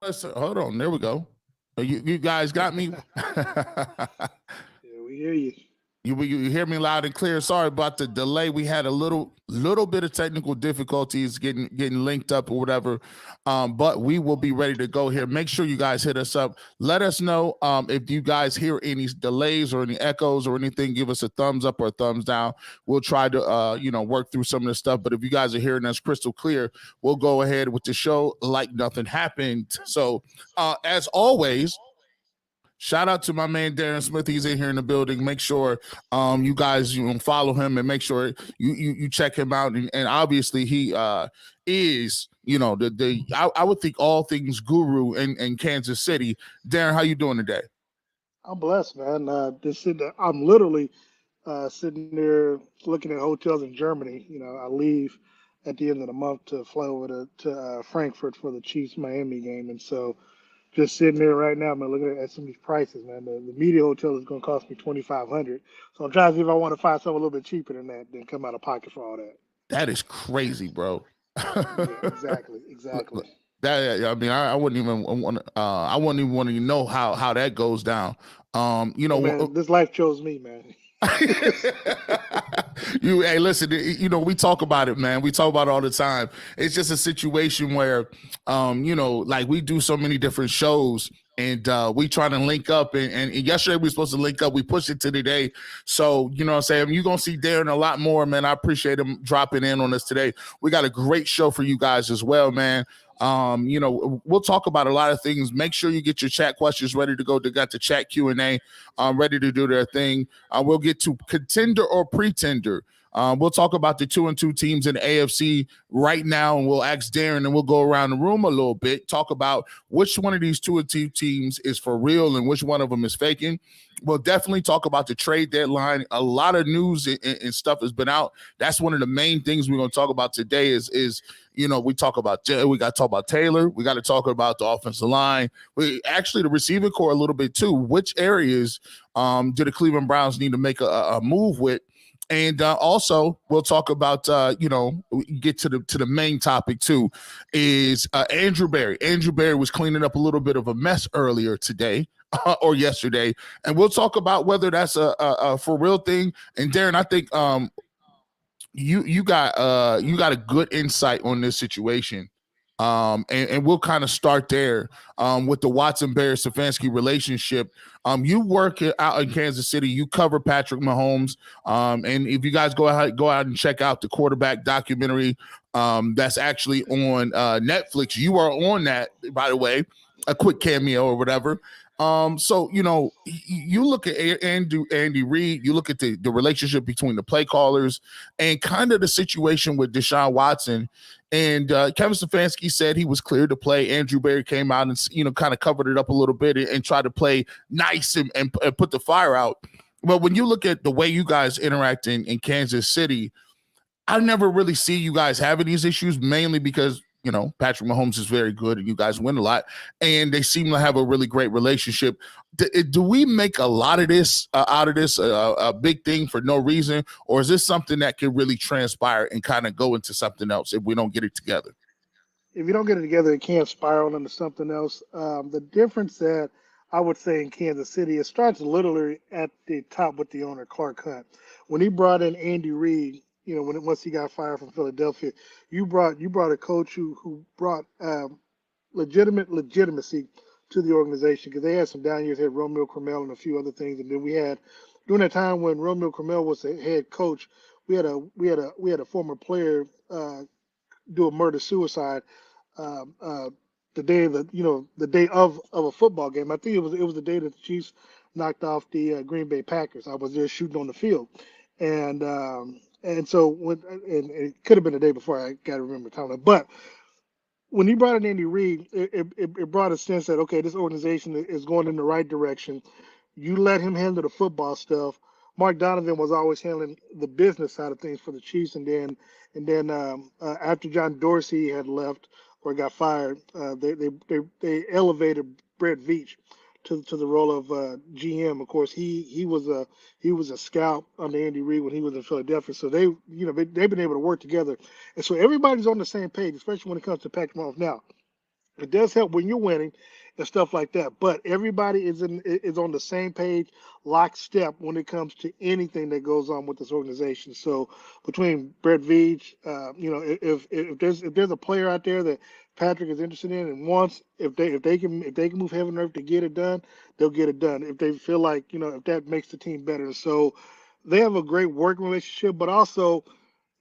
Hold on. There we go. You guys got me. Yeah, we hear you. You hear me loud and clear. Sorry about the delay. We had a little bit of technical difficulties getting linked up or whatever. But we will be ready to go here. Make sure you guys hit us up. Let us know if you guys hear any delays or any echoes or anything. Give us a thumbs up or a thumbs down. We'll try to work through some of the stuff. But if you guys are hearing us crystal clear, we'll go ahead with the show like nothing happened. So as always, shout out to my man Darren Smith. He's in here in the building. Make sure you guys follow him and make sure you check him out. And obviously he is I would think all things guru in Kansas City. Darren, how you doing today? I'm blessed, man. I'm literally sitting there looking at hotels in Germany. I leave at the end of the month to fly over to Frankfurt for the Chiefs Miami game, and so just sitting there right now, man, looking at some of these prices, man. The media hotel is going to cost me 2,500. So I'm trying to see if I want to find something a little bit cheaper than that, than come out of pocket for all that. That is crazy, bro. Yeah, exactly. That I mean, I wouldn't even want. I wouldn't even want to know how that goes down. Hey, man, this life chose me, man. Hey, listen, we talk about it, man. We talk about it all the time. It's just a situation where like we do so many different shows and we try to link up and yesterday we were supposed to link up. We pushed it to today. So, what I'm saying? You're going to see Darren a lot more, man. I appreciate him dropping in on us today. We got a great show for you guys as well, man. We'll talk about a lot of things. Make sure you get your chat questions ready to go. They got the chat Q&A ready to do their thing. We'll get to contender or pretender. We'll talk about the 2-2 teams in the AFC right now, and we'll ask Darren, and we'll go around the room a little bit, talk about which one of these 2-2 teams is for real and which one of them is faking. We'll definitely talk about the trade deadline. A lot of news and stuff has been out. That's one of the main things we're going to talk about today is we got to talk about Taylor. We got to talk about the offensive line. We actually the receiving core a little bit too. Which areas do the Cleveland Browns need to make a move with? And also, we'll talk about get to the main topic too. Is Andrew Berry? Andrew Berry was cleaning up a little bit of a mess earlier today or yesterday, and we'll talk about whether that's a for real thing. And Darren, I think you got a good insight on this situation. And we'll kind of start there with the Watson Bear Stefanski relationship. You work out in Kansas City. You cover Patrick Mahomes. And if you guys go out and check out the quarterback documentary that's actually on Netflix, you are on that, by the way, a quick cameo or whatever. So you look at Andy Reid, you look at the relationship between the play callers and kind of the situation with Deshaun Watson. And Kevin Stefanski said he was cleared to play. Andrew Berry came out and kind of covered it up a little bit and tried to play nice and put the fire out. But when you look at the way you guys interact in Kansas City, I never really see you guys having these issues, mainly because Patrick Mahomes is very good and you guys win a lot and they seem to have a really great relationship. Do we make a lot of this out of this a big thing for no reason, or is this something that can really transpire and kind of go into something else if we don't get it together? If you don't get it together, it can spiral into something else. The difference that I would say in Kansas City, it starts literally at the top with the owner, Clark Hunt. When he brought in Andy Reid, once he got fired from Philadelphia, you brought a coach who brought legitimacy to the organization, because they had some down years. They had Romeo Crennel and a few other things, and then we had during that time when Romeo Crennel was the head coach, we had a former player do a murder suicide the day of the day of a football game. I think it was the day that the Chiefs knocked off the Green Bay Packers. I was there shooting on the field, and so and it could have been the day before. I got to remember time, but when he brought in Andy Reid, it brought a sense that, okay, this organization is going in the right direction. You let him handle the football stuff. Mark Donovan was always handling the business side of things for the Chiefs, and then after John Dorsey had left or got fired, they elevated Brett Veach to the role of GM. Of course, he was a scout under Andy Reid when he was in Philadelphia. So they've been able to work together, and so everybody's on the same page, especially when it comes to Patrick Mahomes. Now, It does help when you're winning and stuff like that. But everybody is on the same page, lockstep when it comes to anything that goes on with this organization. So between Brett Veach, if there's a player out there that Patrick is interested in and wants, if they can move heaven and earth to get it done, they'll get it done. If they feel like if that makes the team better. So they have a great working relationship, but also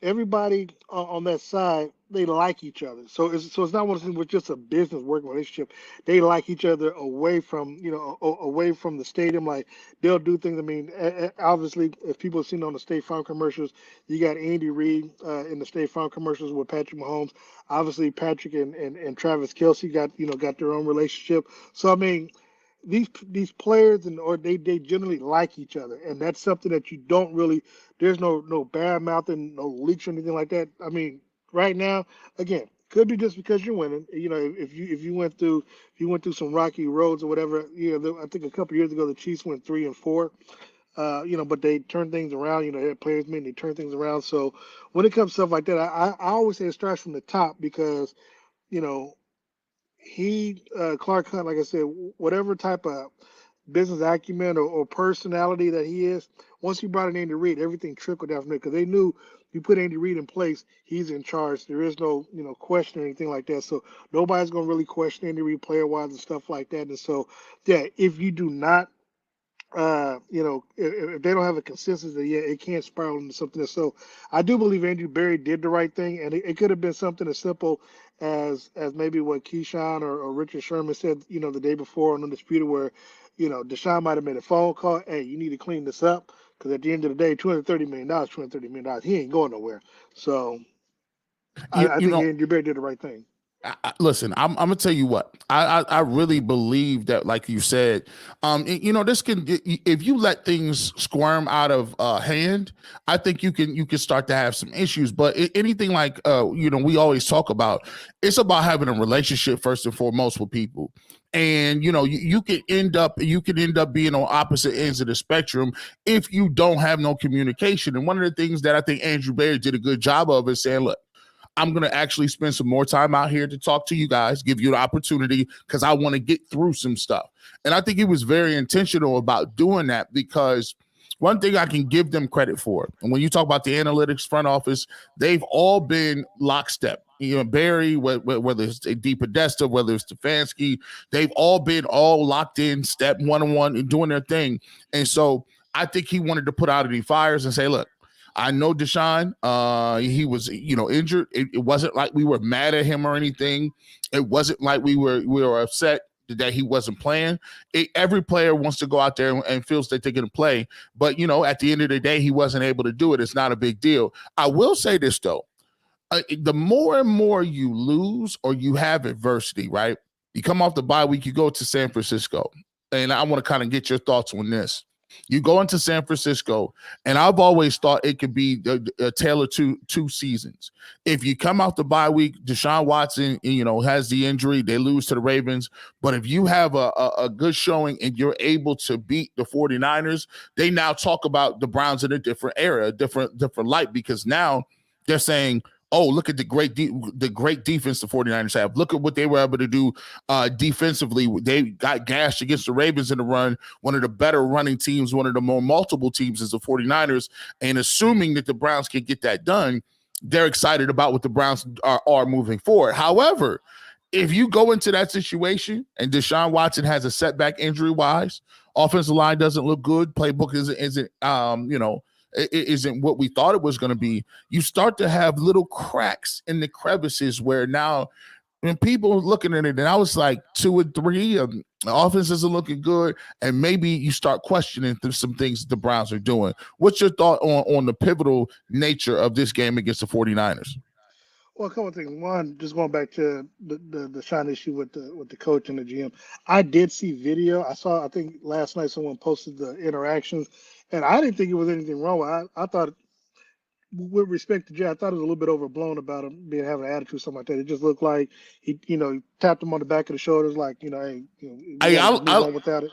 everybody on that side, they like each other. So it's not one of those things with just a business working relationship. They like each other away from away from the stadium. Like they'll do things. I mean, obviously, if people have seen on the State Farm commercials, you got Andy Reid in the State Farm commercials with Patrick Mahomes. Obviously, Patrick and Travis Kelsey got their own relationship. So I mean, these players or they generally like each other, and that's something that you don't really. There's no bad mouthing, no leaks or anything like that. I mean, right now, again, could be just because you're winning. If you went through some rocky roads or whatever. I think a couple years ago the Chiefs went 3-4. But they turned things around. They had players meeting, they turned things around. So when it comes to stuff like that, I always say it starts from the top because you know Clark Hunt, like I said, whatever type of business acumen or personality that he is, once you brought in Andy Reid, everything trickled down from there because they knew you put Andy Reid in place, he's in charge. There is no question or anything like that. So nobody's gonna really question Andy Reid player wise and stuff like that. And so yeah, if you do not if they don't have a consistency, yeah, it can't spiral into something else. So I do believe Andrew Berry did the right thing, and it could have been something as simple as maybe what Keyshawn or Richard Sherman said, the day before on Undisputed, where, Deshaun might have made a phone call, hey, you need to clean this up, because at the end of the day, $230 million, he ain't going nowhere. So I think Andrew Berry did the right thing. Listen, I'm gonna tell you what I really believe that, like you said, this can, if you let things squirm out of hand, I think you can start to have some issues. But anything like we always talk about, it's about having a relationship first and foremost with people. And you can end up being on opposite ends of the spectrum if you don't have no communication. And one of the things that I think Andrew Berry did a good job of is saying, look, I'm going to actually spend some more time out here to talk to you guys, give you the opportunity, because I want to get through some stuff. And I think he was very intentional about doing that, because one thing I can give them credit for, and when you talk about the analytics front office, they've all been lockstep. Barry, whether it's D. Podesta, whether it's Stefanski, they've all been locked in, step one-on-one, and doing their thing. And so I think he wanted to put out any fires and say, look, I know Deshaun, he was, injured. It wasn't like we were mad at him or anything. It wasn't like we were upset that he wasn't playing. Every player wants to go out there and feels that they're going to play. But, at the end of the day, he wasn't able to do it. It's not a big deal. I will say this, though. The more and more you lose or you have adversity, right? You come off the bye week, you go to San Francisco. And I want to kind of get your thoughts on this. You go into San Francisco, and I've always thought it could be a tale of two seasons. If you come out the bye week, Deshaun Watson, has the injury, they lose to the Ravens. But if you have a good showing and you're able to beat the 49ers, they now talk about the Browns in a different era, different light, because now they're saying, oh, look at the great defense the 49ers have. Look at what they were able to do defensively. They got gashed against the Ravens in the run, one of the better running teams, one of the more multiple teams is the 49ers. And assuming that the Browns can get that done, they're excited about what the Browns are moving forward. However, if you go into that situation and Deshaun Watson has a setback injury-wise, offensive line doesn't look good, playbook isn't what we thought it was going to be, you start to have little cracks in the crevices where now when people are looking at it, and I was like 2 and 3, the offense isn't looking good, and maybe you start questioning some things the Browns are doing. What's your thought on the pivotal nature of this game against the 49ers? Well, a couple of things. One, just going back to the shot issue with the coach and the GM. I did see video. I think last night someone posted the interactions, and I didn't think it was anything wrong. I thought, with respect to Jay, I thought it was a little bit overblown about him having an attitude, something like that. It just looked like he tapped him on the back of the shoulders, like, hey, move on without it.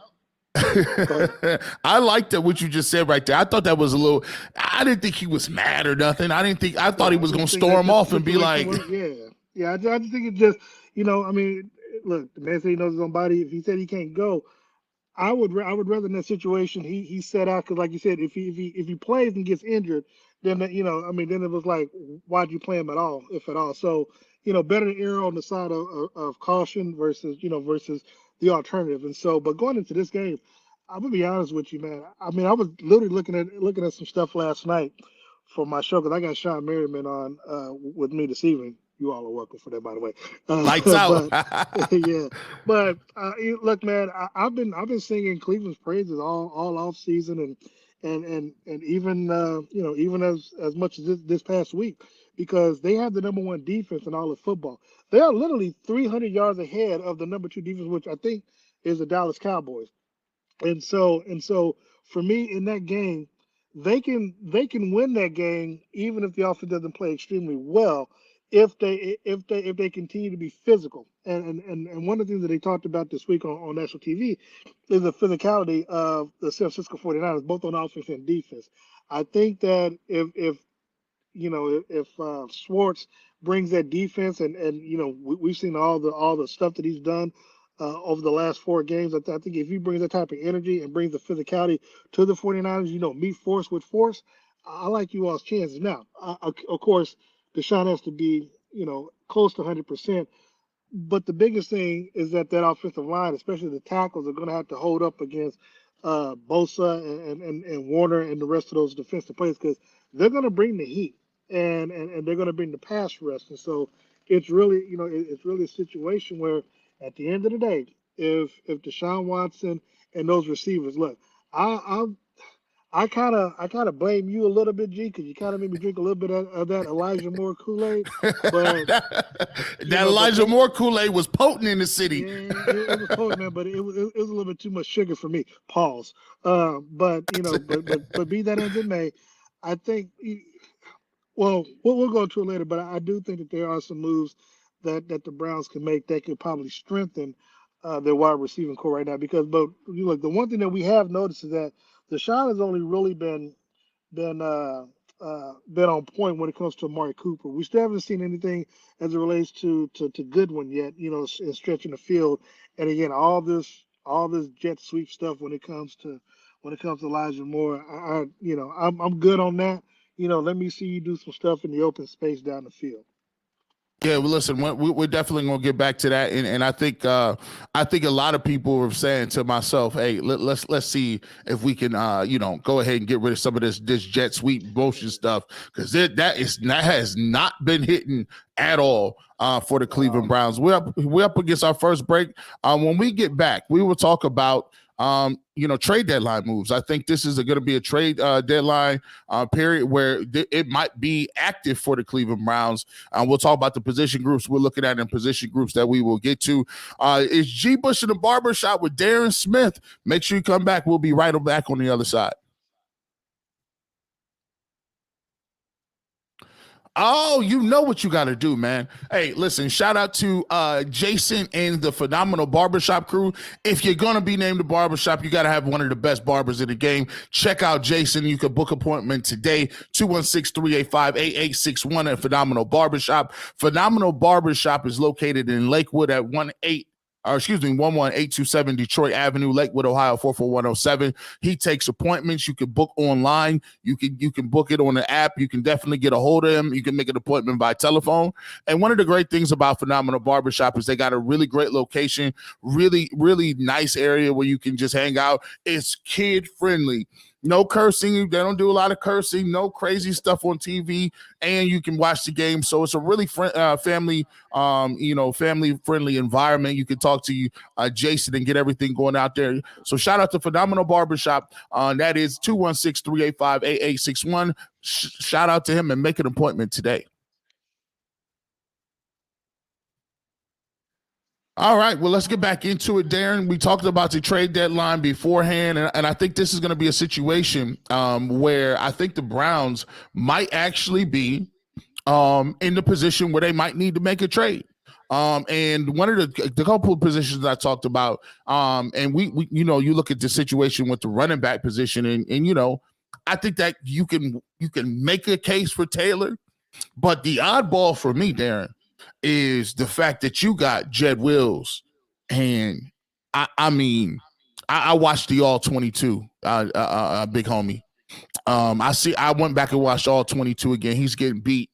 I liked that what you just said right there. I thought that was a little. I didn't think he was mad or nothing. I thought he was going to storm off and be like, yeah. I just think it just, I mean, look, the man said he knows his own body. If he said he can't go, I would rather in that situation he set out, because like you said, if he plays and gets injured, then I mean, then it was like, why'd you play him at all, if at all? So better to err on the side of caution versus versus the alternative. And so, but going into this game, I'm gonna be honest with you, man. I mean, I was literally looking at some stuff last night for my show, because I got Sean Merriman on with me this evening. You all are welcome for that, by the way. Lights out. But yeah, but look, man, I've been singing Cleveland's praises all off season, and even even as much as this past week, because they have the number one defense in all of football. They are literally 300 yards ahead of the number two defense, which I think is the Dallas Cowboys. And so for me in that game, they can win that game even if the offense doesn't play extremely well, if they continue to be physical. And one of the things that they talked about this week on national TV is the physicality of the San Francisco 49ers, both on offense and defense. I think that if Schwartz brings that defense, and we've seen all the stuff that he's done over the last four games. I think if he brings that type of energy and brings the physicality to the 49ers, meet force with force, I like you all's chances. Now, of course, Deshaun has to be close to 100%. But the biggest thing is that offensive line, especially the tackles, are going to have to hold up against Bosa and Warner and the rest of those defensive players, because they're going to bring the heat, and they're going to bring the pass rush. And so it's really it's really a situation where at the end of the day, if Deshaun Watson and those receivers, look, I I kind of blame you a little bit, G, because you kind of made me drink a little bit of that Elijah Moore Kool-Aid. But that Elijah Moore Kool-Aid was potent in the city. Yeah, it was potent, man, but it was a little bit too much sugar for me. Pause. But be that as it may, I think. Well, we'll go into it later, but I do think that there are some moves that the Browns can make that could probably strengthen their wide receiving core right now. But look, the one thing that we have noticed is that Deshaun has only really been on point when it comes to Amari Cooper. We still haven't seen anything as it relates to Goodwin yet, in stretching the field. And again, all this jet sweep stuff when it comes to Elijah Moore, I'm good on that. Let me see you do some stuff in the open space down the field. Yeah, well, listen, we're definitely going to get back to that, and I think a lot of people were saying to myself, "Hey, let's see if we can, go ahead and get rid of some of this jet sweep motion stuff, because that has not been hitting at all for the Cleveland Browns." We're up against our first break. When we get back, we will talk about trade deadline moves. I think this is going to be a trade deadline period where it might be active for the Cleveland Browns. We'll talk about the position groups we're looking at and position groups that we will get to. It's G. Bush in the Barbershop with Darren Smith. Make sure you come back. We'll be right back on the other side. Oh, you know what you got to do, man. Hey, listen, shout out to Jason and the phenomenal barbershop crew. If you're going to be named the barbershop, you got to have one of the best barbers in the game. Check out Jason. You can book appointment today, 216-385-8861 at Phenomenal Barbershop. Phenomenal Barbershop is located in Lakewood at 11827 Detroit Avenue, Lakewood, Ohio, 44107. He takes appointments. You can book online. You can book it on the app. You can definitely get a hold of him. You can make an appointment by telephone. And one of the great things about Phenomenal Barbershop is they got a really great location, really, really nice area where you can just hang out. It's kid friendly. No cursing. They don't do a lot of cursing. No crazy stuff on TV, and you can watch the game. So it's a really family friendly environment. You can talk to Jason and get everything going out there. So shout out to Phenomenal Barbershop. That is 216-385-8861. Shout out to him and make an appointment today. All right, well, let's get back into it, Darren. We talked about the trade deadline beforehand, and I think this is going to be a situation where I think the Browns might actually be in the position where they might need to make a trade. And one of the couple of positions I talked about, and we you look at the situation with the running back position, and I think that you can make a case for Taylor, but the oddball for me, Darren, is the fact that you got Jed Wills And I mean, I watched the all 22, big homie. I went back and watched all 22 again. He's getting beat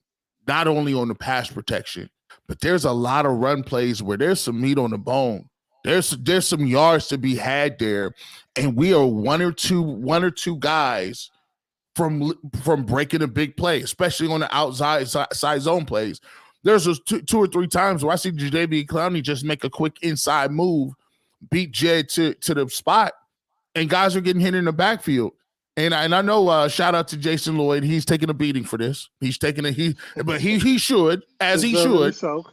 not only on the pass protection, but there's a lot of run plays where there's some meat on the bone. There's some yards to be had there, and we are one or two guys from breaking a big play, especially on the outside side zone plays. There's those two or three times where I see Jadeveon Clowney just make a quick inside move, beat Jed to the spot, and guys are getting hit in the backfield. And I know shout out to Jason Lloyd. He's taking a beating for this. He's taking but he should, as he Deservedly should. so.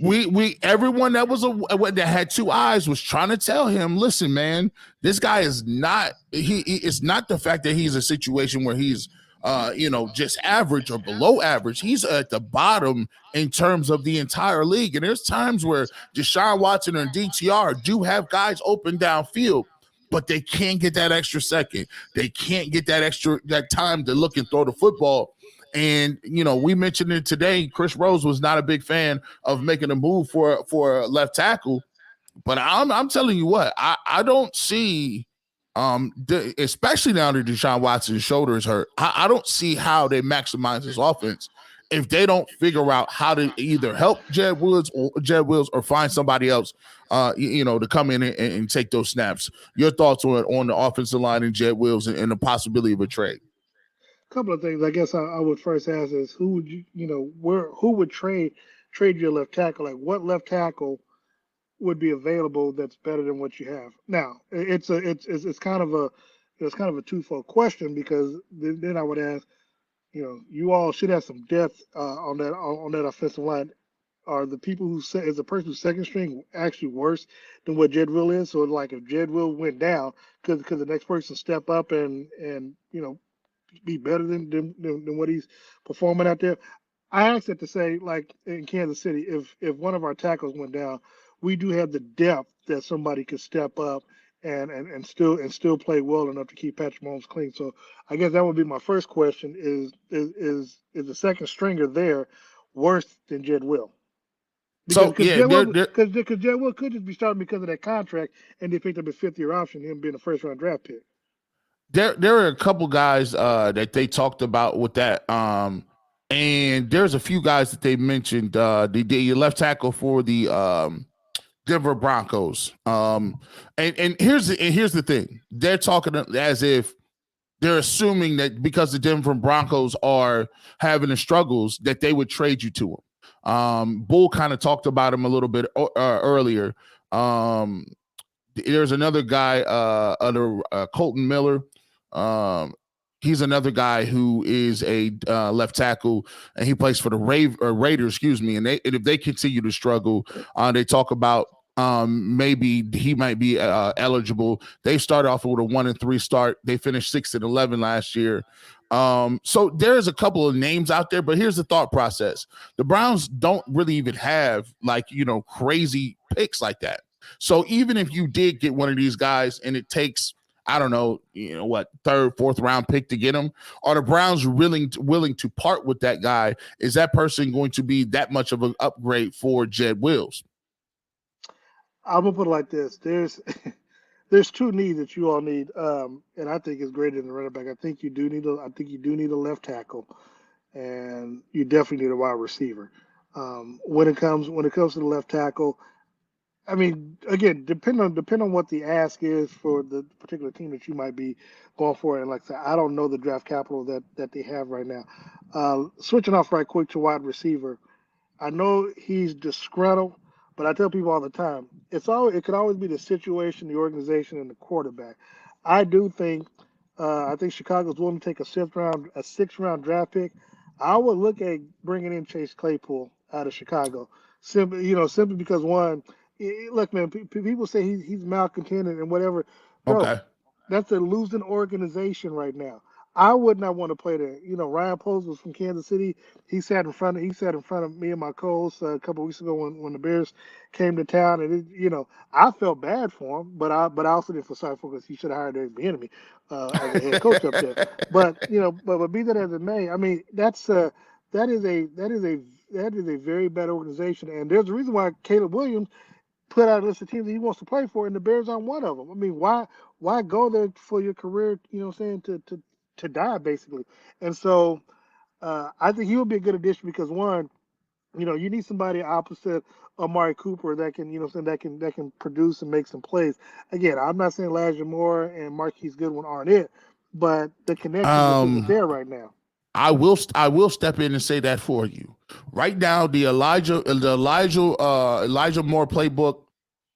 We everyone that had two eyes was trying to tell him, listen, man, this guy is not it's not the fact that he's a situation where he's just average or below average. He's at the bottom in terms of the entire league. And there's times where Deshaun Watson and DTR do have guys open downfield, but they can't get that extra second. They can't get that time to look and throw the football. And we mentioned it today. Chris Rose was not a big fan of making a move for a left tackle, but I'm telling you what, I don't see, especially now that Deshaun Watson's shoulder is hurt. I don't see how they maximize his offense if they don't figure out how to either help Jed Wills or find somebody else, to come in and take those snaps. Your thoughts on the offensive line and Jed Wills and the possibility of a trade? Couple of things. I guess I would first ask is who would who would trade your left tackle? Like what left tackle would be available that's better than what you have now? It's kind of a twofold question, because then I would ask, you all should have some depth on that offensive line. Are the people who say is the person who's second string actually worse than what Jed Will is? So like if Jed Will went down, could the next person step up and be better than what he's performing out there? I asked it to say, like in Kansas City, if one of our tackles went down, we do have the depth that somebody could step up and still play well enough to keep Patrick Mahomes clean. So I guess that would be my first question: is the second stringer there worse than Jed Will? Because Jed Will could just be starting because of that contract, and they picked up a fifth-year option, him being a first-round draft pick. There are a couple guys that they talked about with that, and there's a few guys that they mentioned. The left tackle for the Denver Broncos, and here's the thing: they're talking as if they're assuming that because the Denver Broncos are having the struggles that they would trade you to them. Bull kind of talked about him a little bit earlier. There's another guy under Colton Miller. He's another guy who is a left tackle, and he plays for the Raiders. Excuse me. And if they continue to struggle, they talk about maybe he might be eligible. They started off with a 1-3 start. They finished 6-11 last year. So there's a couple of names out there, but here's the thought process: the Browns don't really even have crazy picks like that. So even if you did get one of these guys and it takes, I don't know, third, fourth round pick to get him, are the Browns willing to part with that guy? Is that person going to be that much of an upgrade for Jed Wills? I'm gonna put it like this: there's two needs that you all need, and I think it's greater than the running back. I think you do need a left tackle, and you definitely need a wide receiver. When it comes to the left tackle, I mean, again, depending on what the ask is for the particular team that you might be going for, and like I said, I don't know the draft capital that they have right now. Switching off right quick to wide receiver, I know he's disgruntled, but I tell people all the time, it could always be the situation, the organization, and the quarterback. I do think I think Chicago's willing to take a sixth round draft pick. I would look at bringing in Chase Claypool out of Chicago, simply because one. Look, man, people say he's malcontented and whatever. Bro, Okay. that's a losing organization right now. I would not want to play there. Ryan Poles was from Kansas City. He sat in front of me and my co-host a couple of weeks ago when the Bears came to town, and I felt bad for him, but I also didn't feel sorry for him because he should have hired Eric Bieniemy as a head coach up there. But but be that as it may, I mean that is a very bad organization, and there's a reason why Caleb Williams put out a list of teams that he wants to play for, and the Bears aren't one of them. I mean, why go there for your career? You know, what I'm saying to die basically. And so I think he would be a good addition because one, you need somebody opposite Amari Cooper that can, saying that can produce and make some plays. Again, I'm not saying Elijah Moore and Marquise Goodwin aren't it, but the connection just isn't Um, there right now. I will step in and say that for you. Right now, the Elijah Moore playbook.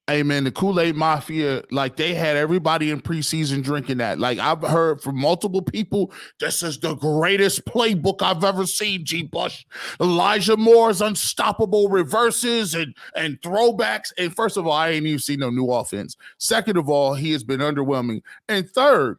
Hey man, the Kool-Aid Mafia, like they had everybody in preseason drinking that. Like I've heard from multiple people, this is the greatest playbook I've ever seen, G. Bush. Elijah Moore's unstoppable reverses and throwbacks. And first of all, I ain't even seen no new offense. Second of all, he has been underwhelming. And third,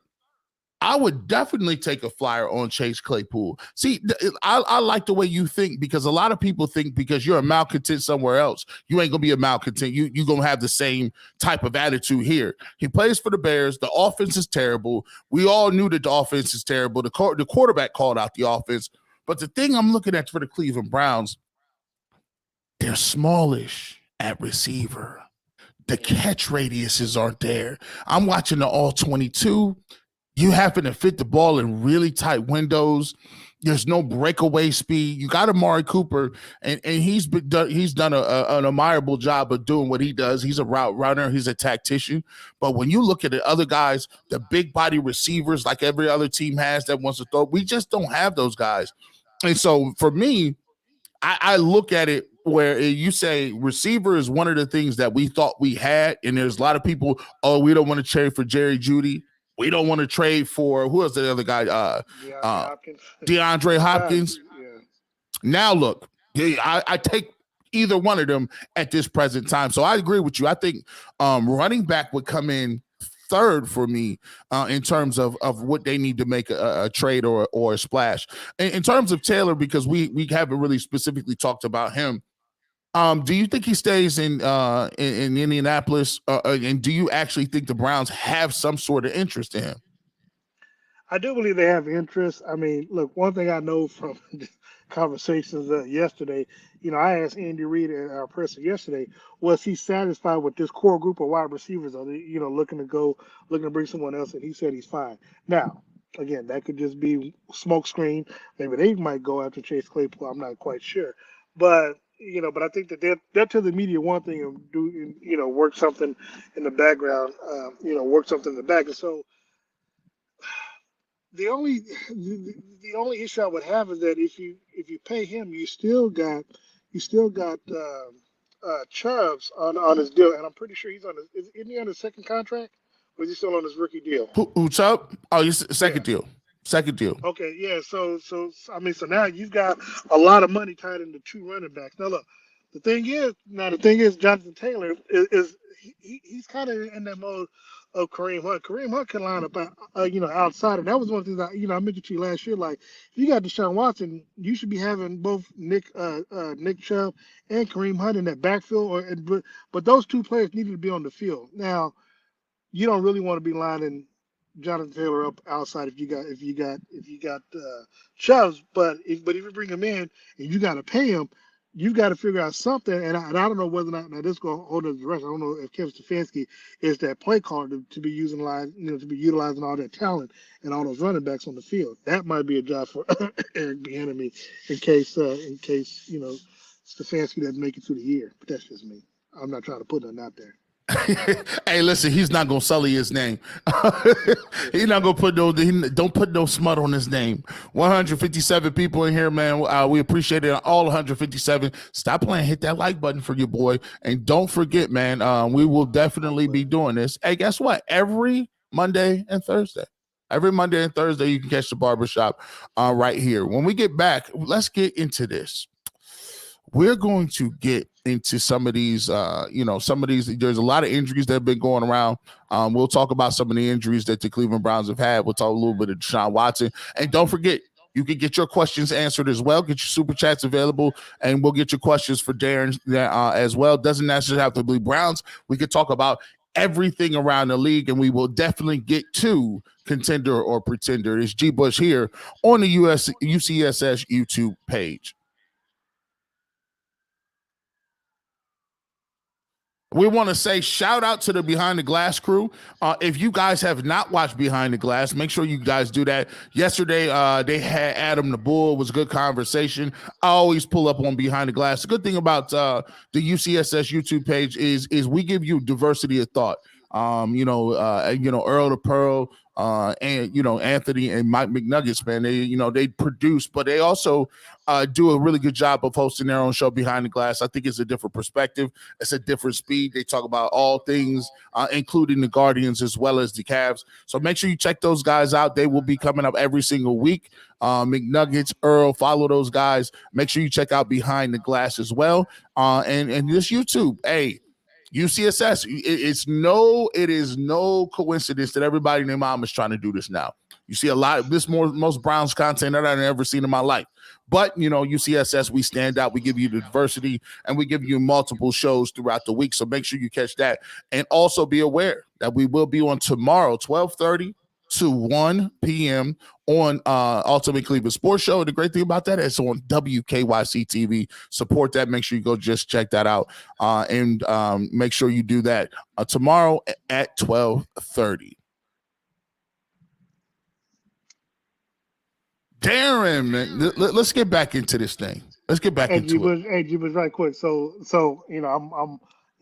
I would definitely take a flyer on Chase Claypool. See, I like the way you think because a lot of people think because you're a malcontent somewhere else, you ain't gonna be a malcontent. You gonna have the same type of attitude here. He plays for the Bears. The offense is terrible. We all knew that the offense is terrible. The quarterback called out the offense. But the thing I'm looking at for the Cleveland Browns, they're smallish at receiver. The catch radiuses aren't there. I'm watching the all 22. You happen to fit the ball in really tight windows. There's no breakaway speed. You got Amari Cooper, and he's done an admirable job of doing what he does. He's a route runner. He's a tactician. But when you look at the other guys, the big body receivers like every other team has that wants to throw, we just don't have those guys. And so for me, I look at it where you say receiver is one of the things that we thought we had, and there's a lot of people, oh, we don't want to trade for Jerry Jeudy. We don't want to trade for who is the other guy? DeAndre Hopkins. DeAndre Hopkins. Yeah. Now look, I take either one of them at this present time. So I agree with you. I think running back would come in third for me in terms of what they need to make a trade or a splash. In terms of Taylor, because we haven't really specifically talked about him. Do you think he stays in Indianapolis, and do you actually think the Browns have some sort of interest in him? I do believe they have interest. I mean, look, one thing I know from conversations yesterday, I asked Andy Reid at our presser yesterday, was he satisfied with this core group of wide receivers? Are they, looking to bring someone else? And he said he's fine. Now, again, that could just be smoke screen. Maybe they might go after Chase Claypool. I'm not quite sure, but but I think that they'll tell the media one thing and do, work something in the background, work something in the back, and so the only the only issue I would have is that if you pay him, you still got Chubbs on his deal, and I'm pretty sure he's on his. Isn't he on his second contract, or is he still on his rookie deal? Who's up? Oh, he's Yeah. second deal. Second deal. Okay. Yeah. So I mean, so now you've got a lot of money tied into two running backs. Now look, the thing is, Jonathan Taylor is he's kind of in that mode of Kareem Hunt. Kareem Hunt can line up, outside, and that was one of the things I mentioned to you last year. Like, if you got Deshaun Watson, you should be having both Nick Chubb and Kareem Hunt in that backfield. But those two players needed to be on the field. Now, you don't really want to be lining Jonathan Taylor up outside if you got Chubbs, but if you bring him in and you got to pay him, you got to figure out something. And I don't know whether or not, now this going hold the direction. I don't know if Kevin Stefanski is that play caller to be utilized, to be utilizing all that talent and all those running backs on the field. That might be a job for Eric Bieniemy in case Stefanski doesn't make it through the year. But that's just me. I'm not trying to put nothing out there. Hey, listen, he's not gonna sully his name. He's not gonna don't put no smut on his name. 157 people in here, man. We appreciate it. All 157. Stop playing. Hit that like button for your boy, and don't forget, man. We will definitely be doing this. Hey, guess what? Every Monday and Thursday. Every Monday and Thursday, you can catch the barbershop right here. When we get back, let's get into this. We're going to get into some of these, there's a lot of injuries that have been going around. We'll talk about some of the injuries that the Cleveland Browns have had. We'll talk a little bit of Deshaun Watson. And don't forget, you can get your questions answered as well. Get your super chats available, and we'll get your questions for Darren as well. Doesn't necessarily have to be Browns. We could talk about everything around the league, and we will definitely get to contender or pretender. It's G. Bush here on the UCSS YouTube page. We want to say shout out to the Behind the Glass crew. If you guys have not watched Behind the Glass, make sure you guys do that. Yesterday, they had Adam the Bull. It was a good conversation. I always pull up on Behind the Glass. The good thing about the UCSS YouTube page is we give you diversity of thought. Earl the Pearl, and Anthony and Mike McNuggets, man. They produce, but they also do a really good job of hosting their own show Behind the Glass. I think it's a different perspective. It's a different speed. They talk about all things, including the Guardians as well as the Cavs. So make sure you check those guys out. They will be coming up every single week. McNuggets, Earl, follow those guys. Make sure you check out Behind the Glass as well. And this YouTube, hey. UCSS, it is no coincidence that everybody and their mom is trying to do this now. You see a lot of this most Browns content that I've ever seen in my life. But, UCSS, we stand out. We give you the diversity, and we give you multiple shows throughout the week. So make sure you catch that. And also be aware that we will be on tomorrow, 12:30 to 1 p.m. on Ultimate Cleveland Sports Show. The great thing about that is on WKYC TV. Support that. Make sure you go just check that out. And make sure you do that tomorrow at 12:30. Darren, man, let's get back into this thing. Let's get back into it. Hey, G-Buzz, right quick. So I'm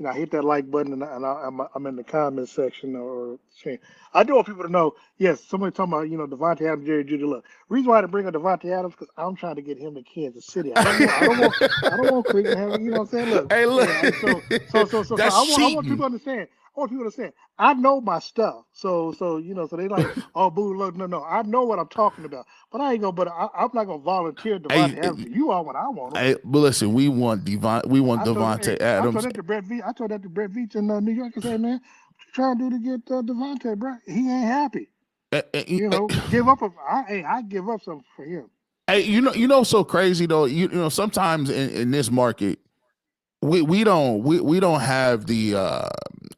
I hit that like button and I'm in the comments section or saying, I do want people to know. Yes, somebody talking about Devontae Adams, Jerry Judy. Look, reason why I didn't bring up Devontae Adams because I'm trying to get him to Kansas City. I don't want Cleveland having. You know what I'm saying? Look, hey, look. So I want people to understand. I want people to say, I know my stuff. So they like, oh, boo, look, no. I know what I'm talking about. But I ain't gonna. But I'm not gonna volunteer Devontae Adams. You are what I want. But listen, we want Devontae Adams. I told that to Brett Veach in New York. I said, man, what you trying to do to get Devontae, bro? He ain't happy. Give up. I give up something for him. Hey, so crazy though. Sometimes in this market. We don't have the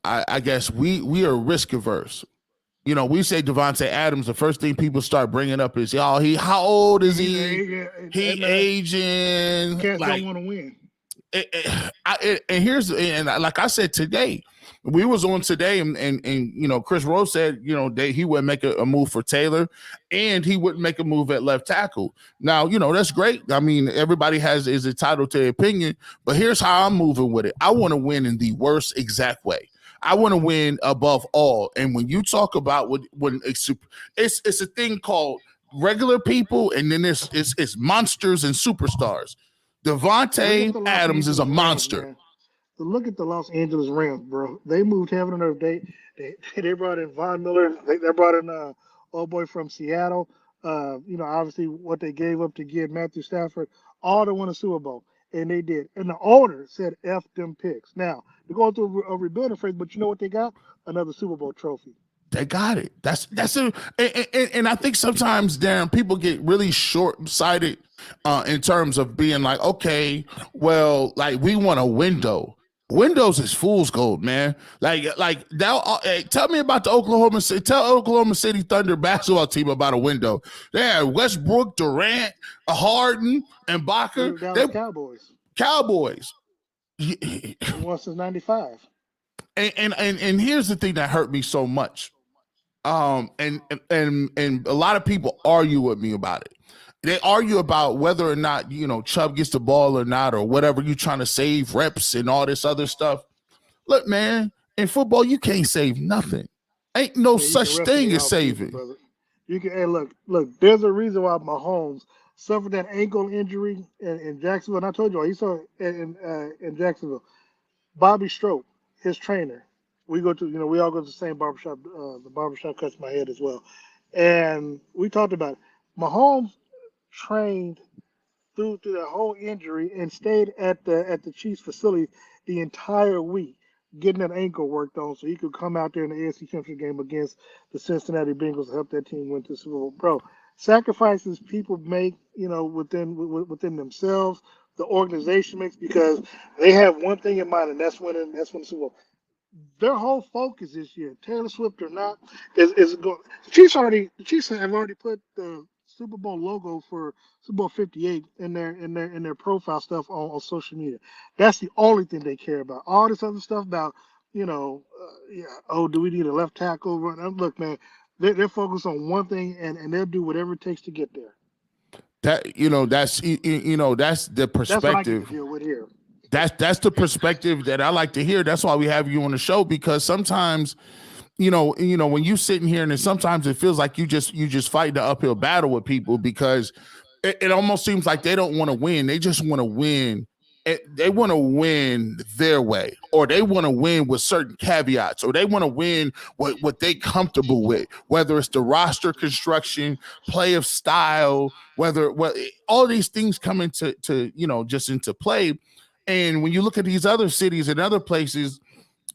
I guess we are risk averse. We say Devontae Adams. The first thing people start bringing up is how old is he? He aging. Cats don't want to win. And like I said today, we was on today, and Chris Rose said he would make a move for Taylor, and he wouldn't make a move at left tackle. Now that's great. I mean, everybody is entitled to their opinion, but here's how I'm moving with it. I want to win in the worst exact way. I want to win above all. And when you talk about when it's a thing called regular people, and then it's monsters and superstars. Devontae Adams is a monster. Man. So look at the Los Angeles Rams, bro. They moved heaven and earth. They brought in Von Miller. They brought in old boy from Seattle. Obviously what they gave up to get Matthew Stafford, all to win a Super Bowl, and they did. And the owner said, "F them picks." Now they're going through a rebuilding phase, but you know what they got? Another Super Bowl trophy. They got it. And I think sometimes, Darren, people get really short-sighted in terms of being like, okay, well, like we want a window. Windows is fool's gold, man. Like now, tell me about the Oklahoma City Thunder basketball team about a window. They had Westbrook, Durant, Harden, and Baca. They're Cowboys. Cowboys. Once since '95. And here's the thing that hurt me so much. And a lot of people argue with me about it. They argue about whether or not, Chubb gets the ball or not, or whatever. You trying to save reps and all this other stuff. Look, man, in football, you can't save nothing. Ain't no such thing as saving. Brother. You can. Hey, look. There's a reason why Mahomes suffered that ankle injury in Jacksonville. And I told you, he saw in Jacksonville. Bobby Strope, his trainer. We all go to the same barbershop. The barbershop cuts my head as well. And we talked about it. Mahomes trained through the whole injury and stayed at the Chiefs facility the entire week, getting that ankle worked on so he could come out there in the AFC Championship game against the Cincinnati Bengals to help that team win the Super Bowl. Bro, sacrifices people make, within themselves, the organization makes, because they have one thing in mind, and that's winning the Super Bowl. Their whole focus this year, Taylor Swift or not, is going. The Chiefs have already put the Super Bowl logo for Super Bowl 58 in their profile stuff on social media. That's the only thing they care about. All this other stuff about, yeah, oh, do we need a left tackle? Look, man, they're focused on one thing, and they'll do whatever it takes to get there. That's the That's what I get to perspective. deal with here. That's the perspective that I like to hear. That's why we have you on the show, because sometimes when you sitting here, and then sometimes it feels like you just fighting the uphill battle with people, because it almost seems like they don't want to win. They just want to win. They want to win their way, or they want to win with certain caveats, or they want to win what they comfortable with, whether it's the roster construction, play of style, all these things come just into play. And when you look at these other cities and other places,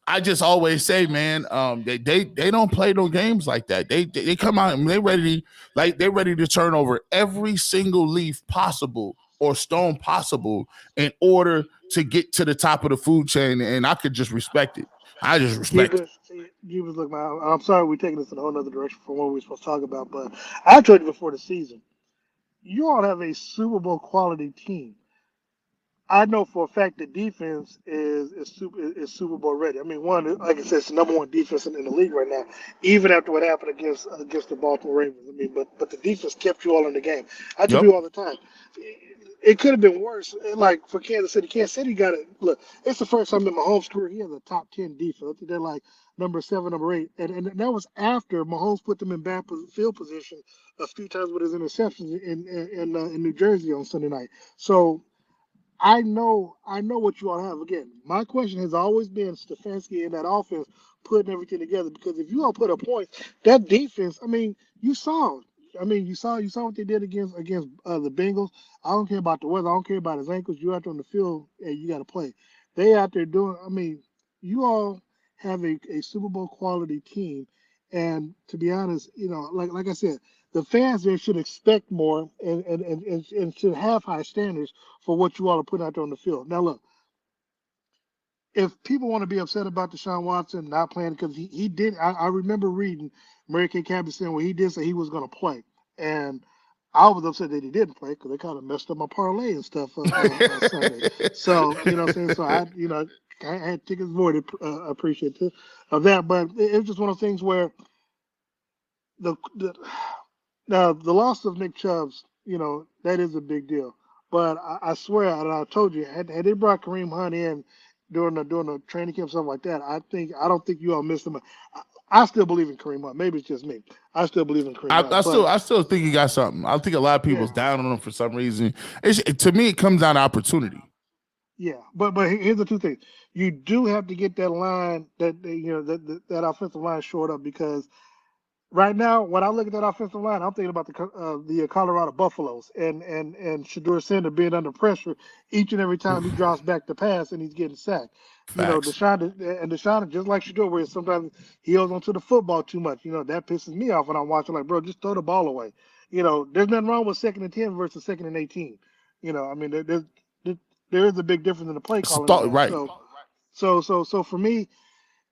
I just always say, man, they don't play no games like that. They come out and they're ready to turn over every single leaf possible or stone possible in order to get to the top of the food chain. And I could just respect it. I just respect it. You was look, man. I'm sorry we're taking this in a whole other direction from what we were supposed to talk about, but I told you before the season, you all have a Super Bowl quality team. I know for a fact the defense is Super Bowl ready. I mean, one, like I said, it's the number one defense in the league right now, even after what happened against the Baltimore Ravens. I mean, but the defense kept you all in the game. I tell Yep. you all the time, it could have been worse. Like for Kansas City, got it. Look, it's the first time in Mahomes' career he has a top 10 defense. I think they're like number 7, number 8, and that was after Mahomes put them in bad field position a few times with his interceptions in New Jersey on Sunday night. So. I know what you all have. Again, my question has always been Stefanski and that offense putting everything together. Because if you all put a point, that defense, I mean, you saw. I mean, you saw what they did against the Bengals. I don't care about the weather. I don't care about his ankles. You out there on the field, and you got to play. They out there doing. I mean, you all have a Super Bowl quality team, and to be honest, like I said, the fans there should expect more and should have high standards for what you all are putting out there on the field. Now, look, if people want to be upset about Deshaun Watson not playing, because he did, I remember reading Mary Kay Cabot saying where he did say he was going to play. And I was upset that he didn't play because they kind of messed up my parlay and stuff Sunday. So, you know what I'm saying? So, I had tickets voided, appreciative of that. But it was just one of those things where the now, the loss of Nick Chubb's, that is a big deal. But I swear, and I told you, had they brought Kareem Hunt in during the training camp, something like that, I don't think you all missed him. I still believe in Kareem Hunt. Maybe it's just me. I still believe in Kareem I, Hunt. I But still I still think he got something. I think a lot of yeah, people's down on him for some reason. To me, it comes down to opportunity. yeah. But here's the two things: you do have to get that line that offensive line short up because right now, when I look at that offensive line, I'm thinking about the Colorado Buffaloes and Shador Sanders being under pressure each and every time he drops back to pass and he's getting sacked. Facts. Deshaun, just like Shador, where sometimes he holds onto the football too much. That pisses me off when I'm watching. Like, bro, just throw the ball away. There's nothing wrong with 2nd and 10 versus 2nd and 18. I mean, there is a big difference in the play calling of that. Right. So for me,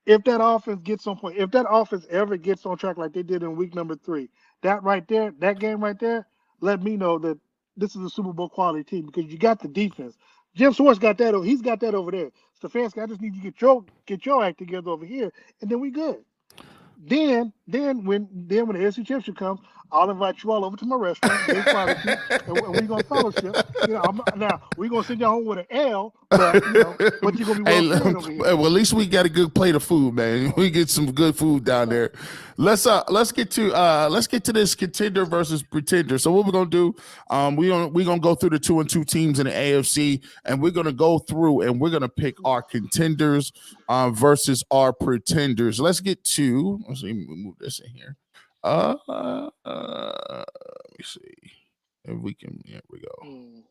if that offense gets on point, if that offense ever gets on track like they did in week number 3, that game right there, let me know that this is a Super Bowl quality team because you got the defense. Jim Schwartz got that. He's got that over there. Stefanski, I just need you to get your act together over here, and then we good. When the AFC Championship comes, I'll invite you all over to my restaurant, Dave's Barbecue, and we're gonna fellowship. Now we're gonna send y'all home with an L, but you're gonna be Hey, well fed over here. well, at least we got a good plate of food, man. We get some good food down there. Let's get to this contender versus pretender. So what we're gonna do? We're gonna go through the 2-2 teams in the AFC, and we're gonna go through and we're gonna pick our contenders versus our pretenders. Let's get to. Let's see. Move this in here. Let me see if we can. Here we go. Mm.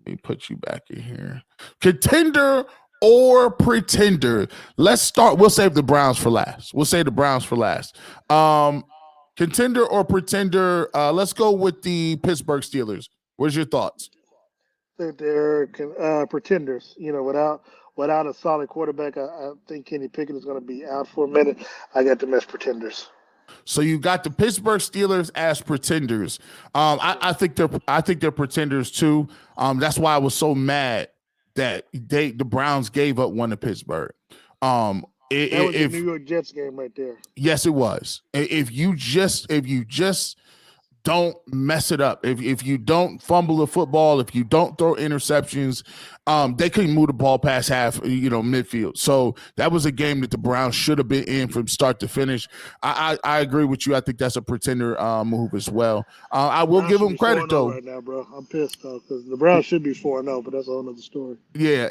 Let me put you back in here. Contender or pretender? Let's start. We'll save the Browns for last. Contender or pretender? Let's go with the Pittsburgh Steelers. What's your thoughts? Think they're pretenders. Without a solid quarterback, I think Kenny Pickett is going to be out for a minute. I got them as pretenders. So you got the Pittsburgh Steelers as pretenders. I think they're pretenders too. That's why I was so mad that the Browns gave up one to Pittsburgh. That was the New If York Jets game right there. yes, it was. If you just don't mess it up. If you don't fumble the football, if you don't throw interceptions, they couldn't move the ball past half, midfield. So that was a game that the Browns should have been in from start to finish. I agree with you. I think that's a pretender move as well. I will give them credit though. Right now, bro, I'm pissed though because the Browns should be 4-0, but that's a whole other story. Yeah,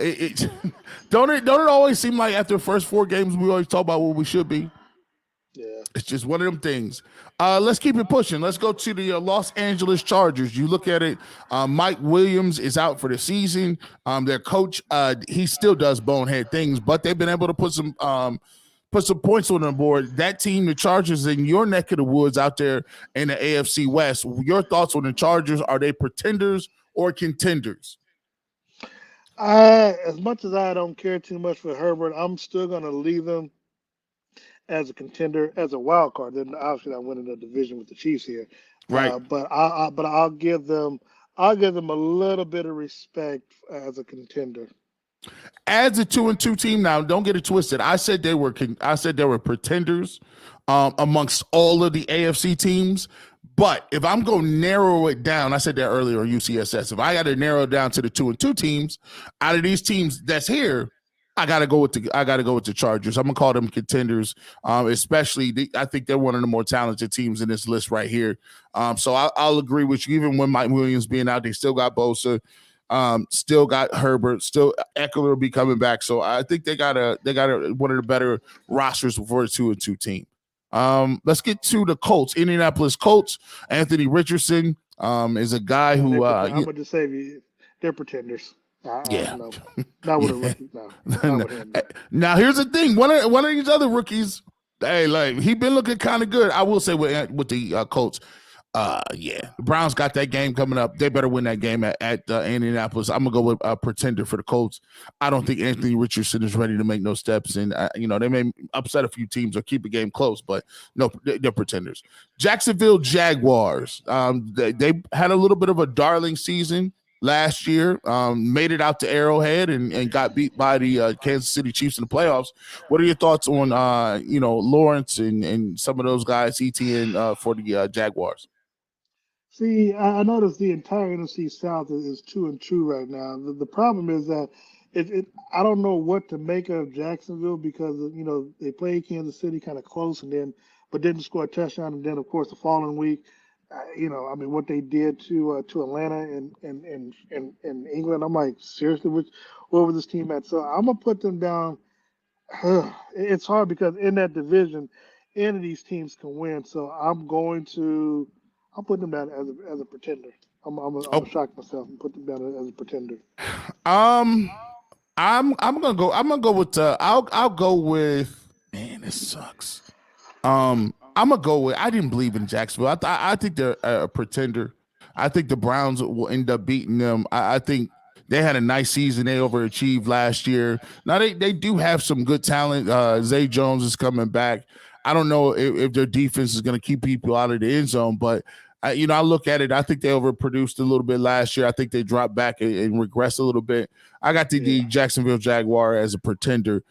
don't it always seem like after the first 4 games we always talk about what we should be. Yeah. It's just one of them things. Let's keep it pushing. Let's go to the Los Angeles Chargers. You look at it, Mike Williams is out for the season. Their coach, he still does bonehead things, but they've been able to put some points on the board. That team, the Chargers, in your neck of the woods out there in the AFC West. Your thoughts on the Chargers? Are they pretenders or contenders? As much as I don't care too much for Herbert, I'm still going to leave them as a contender, as a wild card. Then obviously I'm winning the division with the Chiefs here, right? But I'll give them a little bit of respect as a contender. As a 2-2 team, now don't get it twisted. I said they were pretenders amongst all of the AFC teams. But if I'm going to narrow it down, I said that earlier on UCSS. If I got to narrow it down to the 2-2 teams, out of these teams that's here, I gotta go with the Chargers. I'm gonna call them contenders, especially I think they're one of the more talented teams in this list right here. So I'll agree with you. Even with Mike Williams being out, they still got Bosa, still got Herbert, still Eckler will be coming back. So I think they got one of the better rosters for a 2-2 team. Let's get to the Colts. Indianapolis Colts. Anthony Richardson is a guy who I'm gonna just say they're pretenders. Yeah, not with a rookie. No. Now here's the thing: one of these other rookies, he been looking kind of good. I will say with the Colts, the Browns got that game coming up. They better win that game at Indianapolis. I'm gonna go with a pretender for the Colts. I don't think Anthony Richardson is ready to make no steps, and they may upset a few teams or keep a game close, but no, they're pretenders. Jacksonville Jaguars. They had a little bit of a darling season last year, made it out to Arrowhead and got beat by the Kansas City Chiefs in the playoffs. What are your thoughts on Lawrence and some of those guys, ETN for the Jaguars? See, I noticed the entire NFC South is 2-2 right now. The problem is that I don't know what to make of Jacksonville because they played Kansas City kind of close but didn't score a touchdown, and then of course the following week. What they did to Atlanta and England, I'm like, seriously, where was this team at? So I'm gonna put them down. It's hard because in that division, any of these teams can win. So I'm put them down as a pretender. I'm gonna shock myself and put them down as a pretender. I'm gonna go with I'll go with, man, this sucks. I'm gonna go with, I didn't believe in Jacksonville. I think they're a pretender. I think the Browns will end up beating them. I think they had a nice season. They overachieved last year. Now they do have some good talent. Zay Jones is coming back. I don't know if their defense is going to keep people out of the end zone, but I look at it. I think they overproduced a little bit last year. I think they dropped back and regressed a little bit. I got the Jacksonville Jaguar as a pretender.